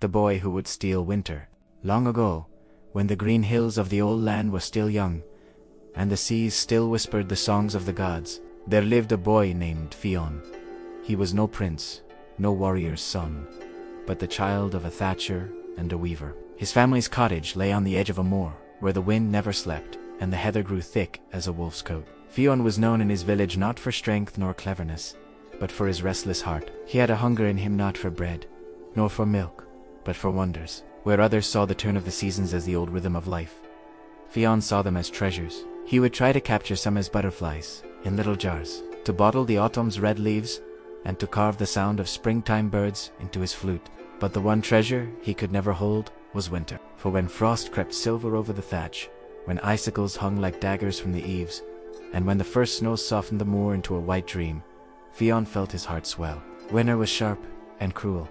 the boy who would steal winter. Long ago, when the green hills of the old land were still young, and the seas still whispered the songs of the gods, there lived a boy named Fion. He was no prince, no warrior's son, but the child of a thatcher and a weaver. His family's cottage lay on the edge of a moor, where the wind never slept, and the heather grew thick as a wolf's coat. Fion was known in his village not for strength nor cleverness, but for his restless heart. He had a hunger in him not for bread, nor for milk, but for wonders. Where others saw the turn of the seasons as the old rhythm of life, Fion saw them as treasures. He would try to capture some as butterflies, in little jars, to bottle the autumn's red leaves, and to carve the sound of springtime birds into his flute. But the one treasure he could never hold was winter. For when frost crept silver over the thatch, when icicles hung like daggers from the eaves, and when the first snows softened the moor into a white dream, Fion felt his heart swell. Winter was sharp and cruel,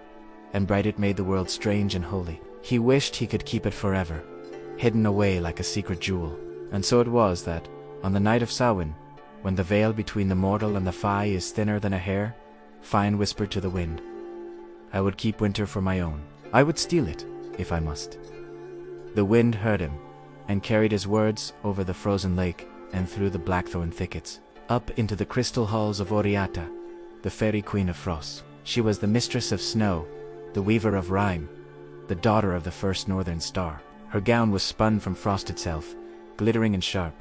and bright it made the world strange and holy. He wished he could keep it forever, hidden away like a secret jewel. And so it was that, on the night of Samhain, when the veil between the mortal and the Fae is thinner than a hair, Fion whispered to the wind, "I would keep winter for my own. I would steal it, if I must." The wind heard him, and carried his words over the frozen lake and through the blackthorn thickets, up into the crystal halls of Oighreata, the fairy queen of frost. She was the mistress of snow, the weaver of rime, the daughter of the first northern star. Her gown was spun from frost itself, glittering and sharp,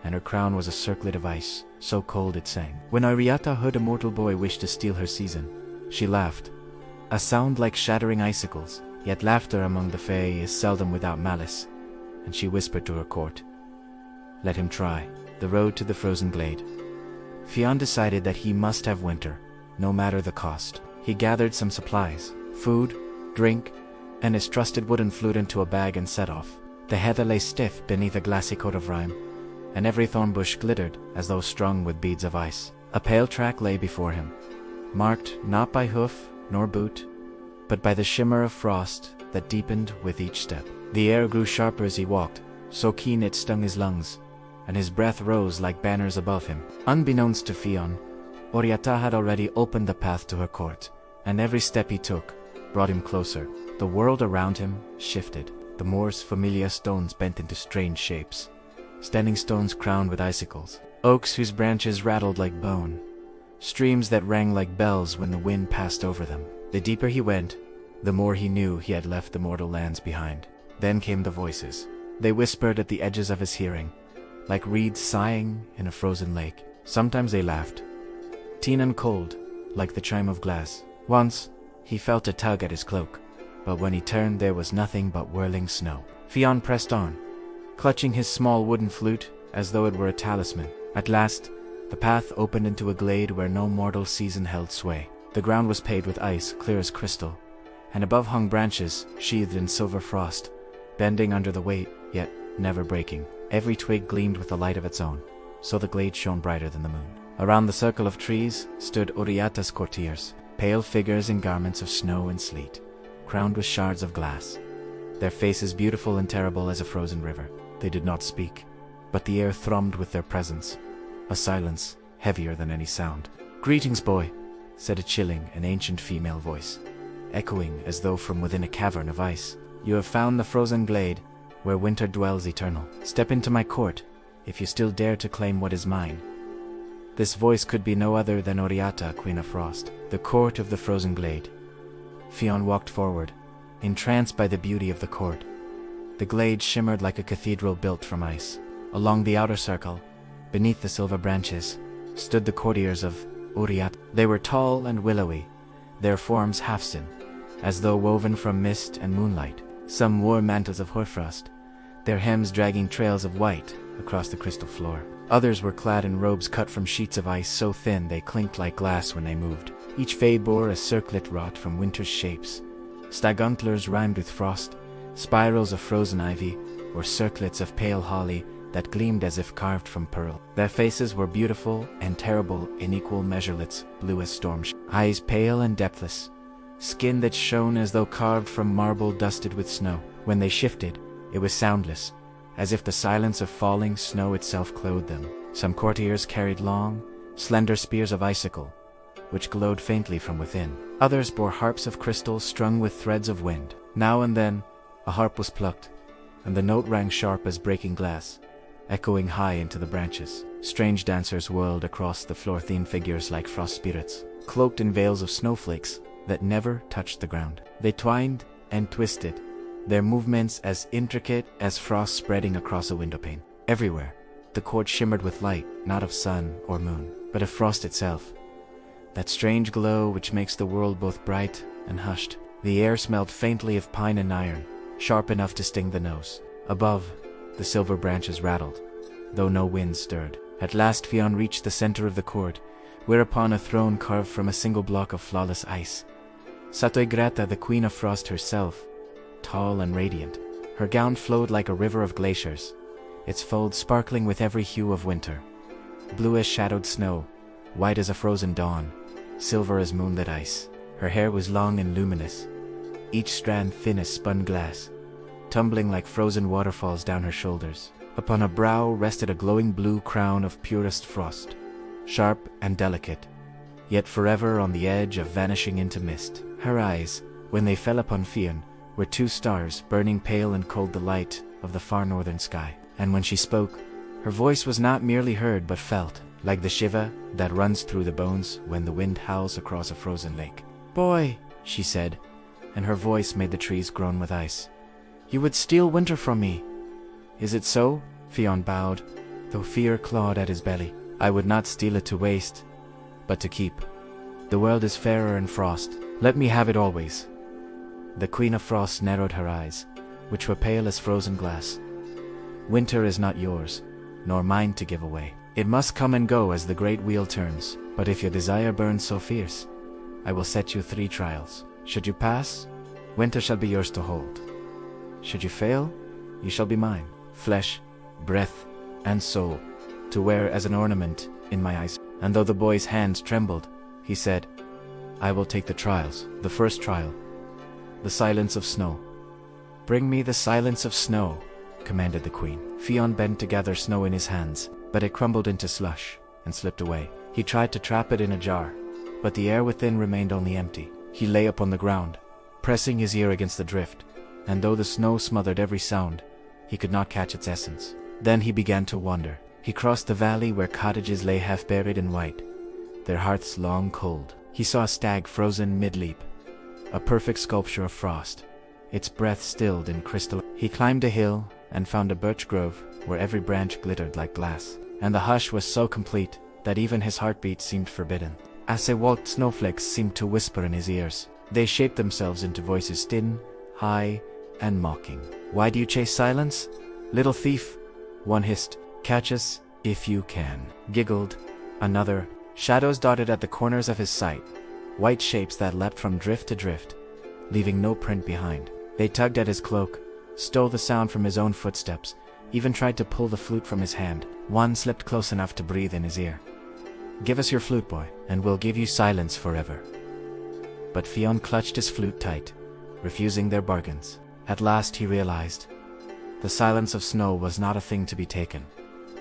and her crown was a circlet of ice, so cold it sang. When Oighreata heard a mortal boy wish to steal her season, she laughed, a sound like shattering icicles. Yet laughter among the Fae is seldom without malice, and she whispered to her court, "Let him try." The road to the frozen glade. Fion decided that he must have winter, no matter the cost. He gathered some supplies, food, drink, and his trusted wooden flute into a bag and set off. The heather lay stiff beneath a glassy coat of rime, and every thorn bush glittered as though strung with beads of ice. A pale track lay before him, marked not by hoof nor boot, but by the shimmer of frost that deepened with each step. The air grew sharper as he walked, so keen it stung his lungs, and his breath rose like banners above him. Unbeknownst to Fion, Oighreata had already opened the path to her court, and every step he took brought him closer. The world around him shifted. The moor's familiar stones bent into strange shapes, standing stones crowned with icicles, oaks whose branches rattled like bone, streams that rang like bells when the wind passed over them. The deeper he went, the more he knew he had left the mortal lands behind. Then came the voices. They whispered at the edges of his hearing, like reeds sighing in a frozen lake. Sometimes they laughed, teen and cold, like the chime of glass. Once, he felt a tug at his cloak, but when he turned there was nothing but whirling snow. Fion pressed on, clutching his small wooden flute as though it were a talisman. At last, the path opened into a glade where no mortal season held sway. The ground was paved with ice, clear as crystal, and above hung branches sheathed in silver frost, bending under the weight, yet never breaking. Every twig gleamed with a light of its own, so the glade shone brighter than the moon. Around the circle of trees stood Oighreata's courtiers, pale figures in garments of snow and sleet, crowned with shards of glass, their faces beautiful and terrible as a frozen river. They did not speak, but the air thrummed with their presence, a silence heavier than any sound. "Greetings, boy," said a chilling and ancient female voice, echoing as though from within a cavern of ice. "You have found the frozen glade, where winter dwells eternal. Step into my court, if you still dare to claim what is mine." This voice could be no other than Oighreata, Queen of Frost. The court of the frozen glade. Fion walked forward, entranced by the beauty of the court. The glade shimmered like a cathedral built from ice. Along the outer circle, beneath the silver branches, stood the courtiers of Oighreata. They were tall and willowy, their forms half-sin, as though woven from mist and moonlight. Some wore mantles of hoarfrost, their hems dragging trails of white across the crystal floor. Others were clad in robes cut from sheets of ice so thin they clinked like glass when they moved. Each Fae bore a circlet wrought from winter's shapes, stag antlers rhymed with frost, spirals of frozen ivy, or circlets of pale holly that gleamed as if carved from pearl. Their faces were beautiful and terrible in equal measurelets, blue as storm, eyes pale and depthless, skin that shone as though carved from marble dusted with snow. When they shifted, it was soundless, as if the silence of falling snow itself clothed them. Some courtiers carried long, slender spears of icicle, which glowed faintly from within. Others bore harps of crystal strung with threads of wind. Now and then, a harp was plucked, and the note rang sharp as breaking glass, echoing high into the branches. Strange dancers whirled across the floor, thin figures like frost spirits, cloaked in veils of snowflakes that never touched the ground. They twined and twisted, their movements as intricate as frost spreading across a windowpane. Everywhere, the court shimmered with light, not of sun or moon, but of frost itself. That strange glow which makes the world both bright and hushed. The air smelled faintly of pine and iron, sharp enough to sting the nose. Above, the silver branches rattled, though no wind stirred. At last Fion reached the center of the court, whereupon a throne carved from a single block of flawless ice sat Oighreata, the Queen of Frost herself, tall and radiant. Her gown flowed like a river of glaciers, its folds sparkling with every hue of winter. Blue as shadowed snow, white as a frozen dawn, silver as moonlit ice. Her hair was long and luminous, each strand thin as spun glass, tumbling like frozen waterfalls down her shoulders. Upon her brow rested a glowing blue crown of purest frost, sharp and delicate, yet forever on the edge of vanishing into mist. Her eyes, when they fell upon Fion, were two stars burning pale and cold, the light of the far northern sky. And when she spoke, her voice was not merely heard but felt, like the shiver that runs through the bones when the wind howls across a frozen lake. "Boy," she said, and her voice made the trees groan with ice, "you would steal winter from me. Is it so?" Fion bowed, though fear clawed at his belly. "I would not steal it to waste, but to keep. The world is fairer in frost. Let me have it always." The Queen of Frost narrowed her eyes, which were pale as frozen glass. "Winter is not yours, nor mine to give away. It must come and go as the great wheel turns. But if your desire burns so fierce, I will set you 3 trials. Should you pass, winter shall be yours to hold. Should you fail, you shall be mine, flesh, breath, and soul, to wear as an ornament in my eyes." And though the boy's hands trembled, he said, "I will take the trials. The first trial, the silence of snow." "Bring me the silence of snow," commanded the queen. Fion bent to gather snow in his hands, but it crumbled into slush and slipped away. He tried to trap it in a jar, but the air within remained only empty. He lay upon the ground, pressing his ear against the drift, and though the snow smothered every sound, he could not catch its essence. Then he began to wander. He crossed the valley where cottages lay half buried in white, their hearths long cold. He saw a stag frozen mid-leap, a perfect sculpture of frost, its breath stilled in crystal. He climbed a hill and found a birch grove where every branch glittered like glass, and the hush was so complete that even his heartbeat seemed forbidden. As they walked, snowflakes seemed to whisper in his ears. They shaped themselves into voices thin, high, and mocking. "Why do you chase silence, little thief?" one hissed. "Catch us if you can," giggled another. Shadows darted at the corners of his sight, white shapes that leapt from drift to drift, leaving no print behind. They tugged at his cloak, stole the sound from his own footsteps, even tried to pull the flute from his hand. One slipped close enough to breathe in his ear. "Give us your flute, boy, and we'll give you silence forever." But Fion clutched his flute tight, refusing their bargains. At last he realized the silence of snow was not a thing to be taken,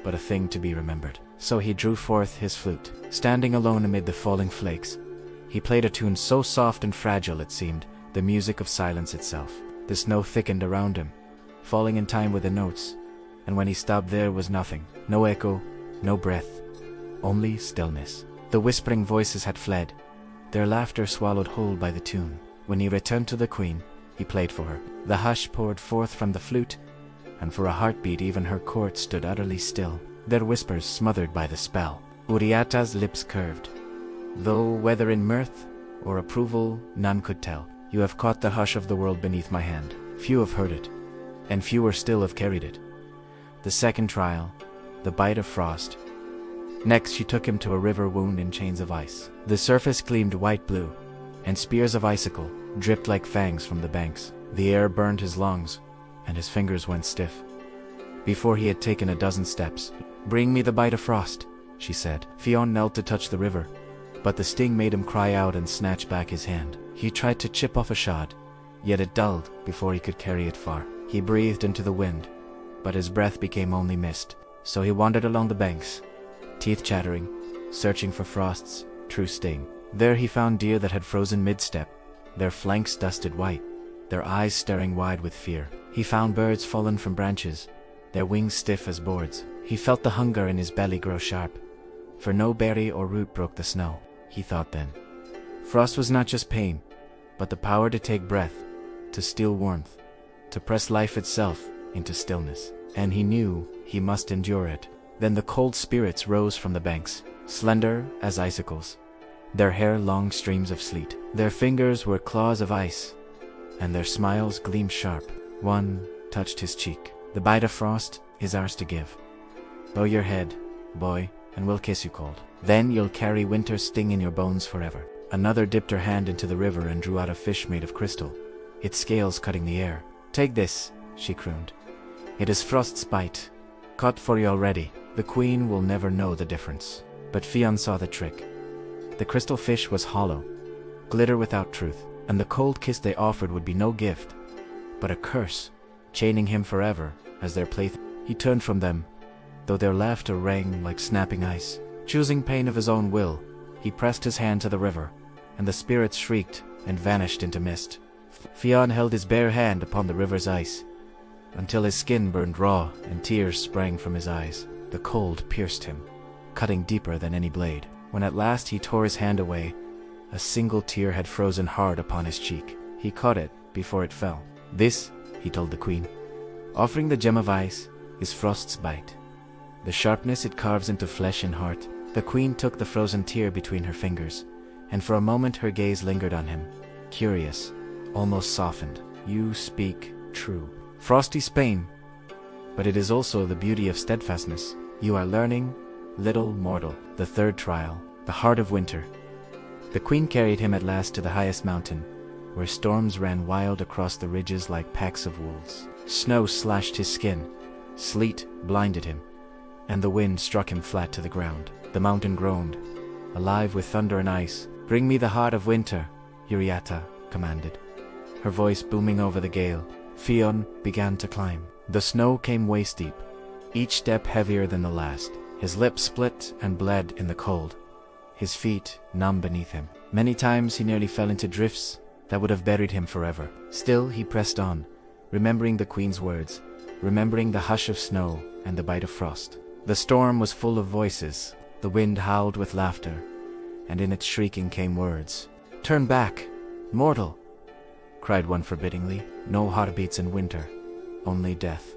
but a thing to be remembered. So he drew forth his flute. Standing alone amid the falling flakes, he played a tune so soft and fragile it seemed the music of silence itself. The snow thickened around him, falling in time with the notes, and when he stopped there was nothing. No echo, no breath, only stillness. The whispering voices had fled, their laughter swallowed whole by the tune. When he returned to the queen, he played for her. The hush poured forth from the flute, and for a heartbeat even her court stood utterly still, their whispers smothered by the spell. Oighreata's lips curved, though whether in mirth or approval none could tell. "You have caught the hush of the world beneath my hand. Few have heard it, and fewer still have carried it. The second trial, the bite of frost." Next she took him to a river wound in chains of ice. The surface gleamed white-blue, and spears of icicle dripped like fangs from the banks. The air burned his lungs, and his fingers went stiff. Before he had taken a dozen steps, "Bring me the bite of frost," she said. Fion knelt to touch the river, but the sting made him cry out and snatch back his hand. He tried to chip off a shot, yet it dulled before he could carry it far. He breathed into the wind, but his breath became only mist. So he wandered along the banks, teeth chattering, searching for frost's true sting. There he found deer that had frozen mid-step, their flanks dusted white, their eyes staring wide with fear. He found birds fallen from branches, their wings stiff as boards. He felt the hunger in his belly grow sharp, for no berry or root broke the snow. He thought then, frost was not just pain, but the power to take breath, to steal warmth, to press life itself into stillness. And he knew he must endure it. Then the cold spirits rose from the banks, slender as icicles, their hair long streams of sleet. Their fingers were claws of ice, and their smiles gleamed sharp. One touched his cheek. The bite of frost is ours to give. Bow your head, boy, and we'll kiss you cold. Then you'll carry winter's sting in your bones forever. Another dipped her hand into the river and drew out a fish made of crystal, its scales cutting the air. Take this, she crooned. It is frost's bite, caught for you already. The queen will never know the difference. But Fion saw the trick. The crystal fish was hollow, glitter without truth, and the cold kiss they offered would be no gift, but a curse, chaining him forever as their plaything. He turned from them, though their laughter rang like snapping ice. Choosing pain of his own will, he pressed his hand to the river, and the spirits shrieked and vanished into mist. Fion held his bare hand upon the river's ice, until his skin burned raw and tears sprang from his eyes. The cold pierced him, cutting deeper than any blade. When at last he tore his hand away, a single tear had frozen hard upon his cheek. He caught it before it fell. This, he told the queen, offering the gem of ice, is frost's bite. The sharpness it carves into flesh and heart. The queen took the frozen tear between her fingers, and for a moment her gaze lingered on him, curious, almost softened. You speak true. Frosty Spain, but it is also the beauty of steadfastness. You are learning, little mortal. The third trial, the heart of winter. The queen carried him at last to the highest mountain, where storms ran wild across the ridges like packs of wolves. Snow slashed his skin, sleet blinded him, and the wind struck him flat to the ground. The mountain groaned, alive with thunder and ice. Bring me the heart of winter, Oighreata commanded, her voice booming over the gale. Fion began to climb. The snow came waist deep, each step heavier than the last. His lips split and bled in the cold, his feet numb beneath him. Many times he nearly fell into drifts that would have buried him forever. Still he pressed on, remembering the queen's words, remembering the hush of snow and the bite of frost. The storm was full of voices, the wind howled with laughter, and in its shrieking came words. Turn back, mortal, cried one forbiddingly. No heartbeats in winter, only death.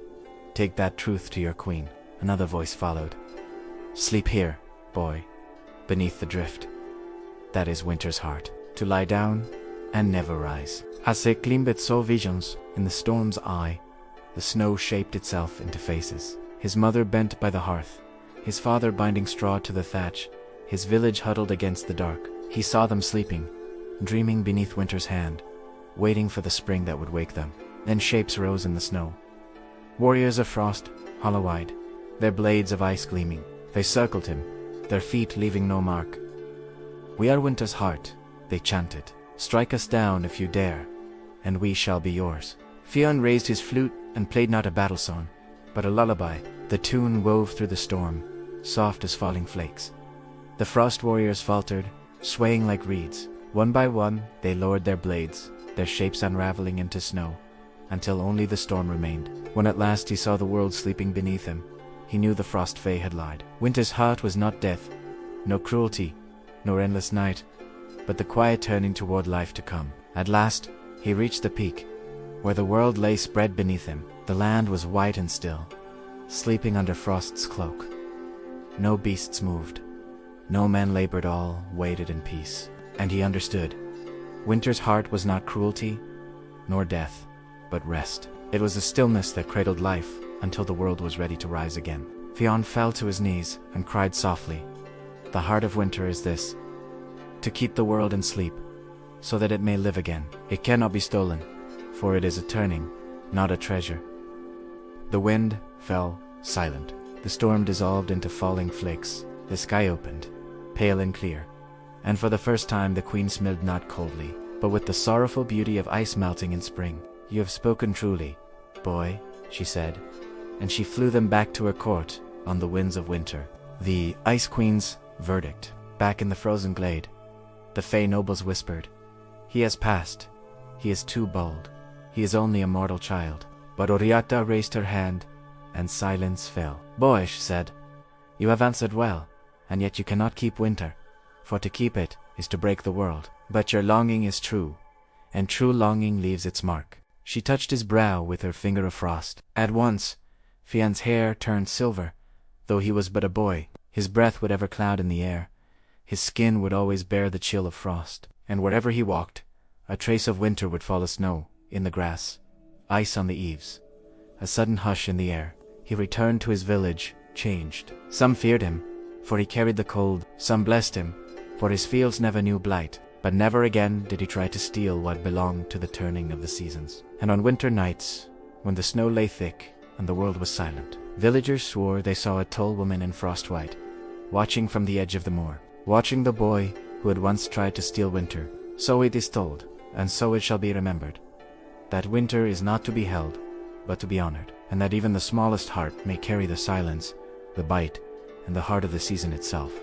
Take that truth to your queen. Another voice followed. Sleep here, boy, beneath the drift. That is winter's heart, to lie down and never rise. As they climbed saw visions in the storm's eye, the snow shaped itself into faces. His mother bent by the hearth, his father binding straw to the thatch, his village huddled against the dark. He saw them sleeping, dreaming beneath winter's hand, waiting for the spring that would wake them. Then shapes rose in the snow. Warriors of frost, hollow-eyed, their blades of ice gleaming. They circled him, their feet leaving no mark. We are winter's heart, they chanted. Strike us down if you dare, and we shall be yours. Fion raised his flute and played not a battle song, but a lullaby. The tune wove through the storm, soft as falling flakes. The frost warriors faltered, swaying like reeds. One by one, they lowered their blades, their shapes unraveling into snow, until only the storm remained. When at last he saw the world sleeping beneath him, he knew the frost fae had lied. Winter's heart was not death, no cruelty, nor endless night, but the quiet turning toward life to come. At last, he reached the peak, where the world lay spread beneath him. The land was white and still, sleeping under frost's cloak. No beasts moved, no men labored, all waited in peace. And he understood. Winter's heart was not cruelty, nor death, but rest. It was the stillness that cradled life until the world was ready to rise again. Fion fell to his knees and cried softly. The heart of winter is this, to keep the world in sleep, so that it may live again. It cannot be stolen, for it is a turning, not a treasure. The wind fell silent. The storm dissolved into falling flakes. The sky opened, pale and clear, and for the first time the queen smiled not coldly, but with the sorrowful beauty of ice melting in spring. You have spoken truly, boy, she said, and she flew them back to her court on the winds of winter. The Ice Queen's verdict. Back in the frozen glade, The Fey nobles whispered, "He has passed. He is too bold. He is only a mortal child." But Oighreata raised her hand, and silence fell. "Boy," she said, "you have answered well, and yet you cannot keep winter, for to keep it is to break the world. But your longing is true, and true longing leaves its mark." She touched his brow with her finger of frost. At once, Fion's hair turned silver. Though he was but a boy, his breath would ever cloud in the air. His skin would always bear the chill of frost, and wherever he walked, a trace of winter would follow: snow in the grass, ice on the eaves, a sudden hush in the air. He returned to his village, changed. Some feared him, for he carried the cold. Some blessed him, for his fields never knew blight. But never again did he try to steal what belonged to the turning of the seasons. And on winter nights, when the snow lay thick and the world was silent, villagers swore they saw a tall woman in frost white, watching from the edge of the moor, watching the boy who had once tried to steal winter. So it is told, and so it shall be remembered, that winter is not to be held, but to be honored, and that even the smallest heart may carry the silence, the bite, and the heart of the season itself.